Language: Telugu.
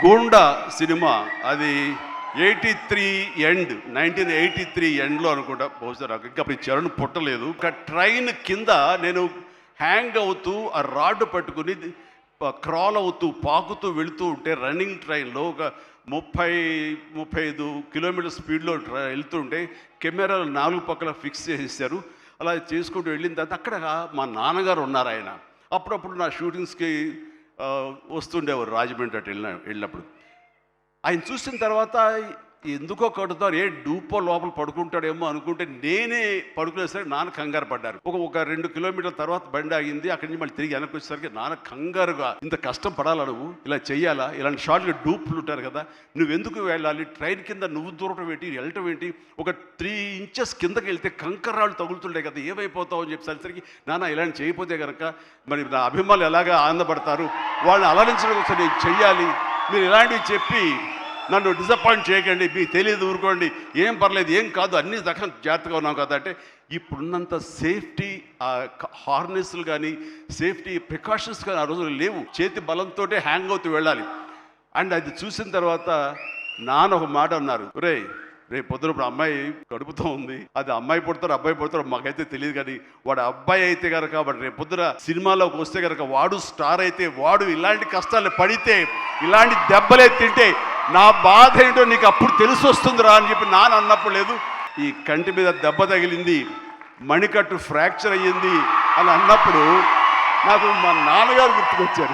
గూండా సినిమా అది 83 ఎండ్ 1983 ఎండ్లో అనుకుంటా బహుశా నాకు ఇంకా అప్పుడు చరణ్ పుట్టలేదు. ఒక ట్రైన్ కింద నేను హ్యాంగ్ అవుతూ ఆ రాడ్ పట్టుకుని క్రాల్ అవుతూ పాకుతూ వెళుతూ ఉంటే రన్నింగ్ ట్రైన్లో ఒక 30-35 కిలోమీటర్ స్పీడ్లో వెళ్తుంటే కెమెరాలు 4 పక్కల ఫిక్స్ చేసేసారు. అలా చేసుకుంటూ వెళ్ళిన తర్వాత అక్కడ మా నాన్నగారు ఉన్నారు. ఆయన అప్పుడప్పుడు నా షూటింగ్స్కి వస్తుండేవారు రాజమండ్రి అటు వెళ్ళినప్పుడు. ఆయన చూసిన తర్వాత ఎందుకో కడుతారు, ఏ డూపో లోపల పడుకుంటాడేమో అనుకుంటే నేనే పడుకునేసరికి నాన్న కంగారు పడ్డారు. ఒక 2 కిలోమీటర్ల తర్వాత బండి ఆగింది. అక్కడి నుంచి మళ్ళీ తిరిగి వెనక్కి వచ్చేసరికి నాన్న కంగారుగా, ఇంత కష్టం పడాలా నువ్వు, ఇలా చెయ్యాలా, ఇలాంటి షార్ట్లు డూప్లు ఉంటారు కదా, నువ్వెందుకు వెళ్ళాలి, ట్రైన్ కింద నువ్వు దూరటం ఏంటి, వెళ్ళటం ఏంటి, ఒక 3 ఇంచెస్ కిందకి వెళ్తే కంకర్రాళ్ళు తగులుతుండే కదా, ఏమైపోతావు అని చెప్పేసరికి, నాన్న ఇలాంటి చేయకపోతే కనుక మరి నా అభిమానులు ఎలాగా ఆనందపడతారు, వాళ్ళని అలరించడం కోసం నేను చెయ్యాలి, మీరు ఇలాంటివి చెప్పి నన్ను డిసప్పాయింట్ చేయకండి, మీకు తెలియదు, ఊరుకోండి, ఏం పర్లేదు, ఏం కాదు, అన్ని రకం జాగ్రత్తగా ఉన్నాం కదా అంటే, ఇప్పుడున్నంత సేఫ్టీ హార్నెస్లు కానీ సేఫ్టీ ప్రికాషన్స్ కానీ ఆ రోజులు లేవు. చేతి బలంతో హ్యాంగ్ అవుతూ వెళ్ళాలి. అండ్ అది చూసిన తర్వాత నాన్న ఒక మాట అన్నారు, రేపు పొద్దున ఇప్పుడు అమ్మాయి కడుపుతో ఉంది, అది అమ్మాయి పుడతారు అబ్బాయి పుడతారు మాకైతే తెలియదు, కానీ వాడు అబ్బాయి అయితే కనుక వాడు రేపు పొద్దున సినిమాలోకి వస్తే కనుక వాడు స్టార్ అయితే, వాడు ఇలాంటి కష్టాలు పడితే, ఇలాంటి దెబ్బలే తింటే నా బాధ ఏంటో నీకు అప్పుడు తెలిసి వస్తుందిరా అని చెప్పి నాన్న అన్నప్పుడు లేదు, ఈ కంటి మీద దెబ్బ తగిలింది, మణికట్టు ఫ్రాక్చర్ అయ్యింది అని అన్నప్పుడు నాకు మా నాన్నగారు గుర్తుకొచ్చారు.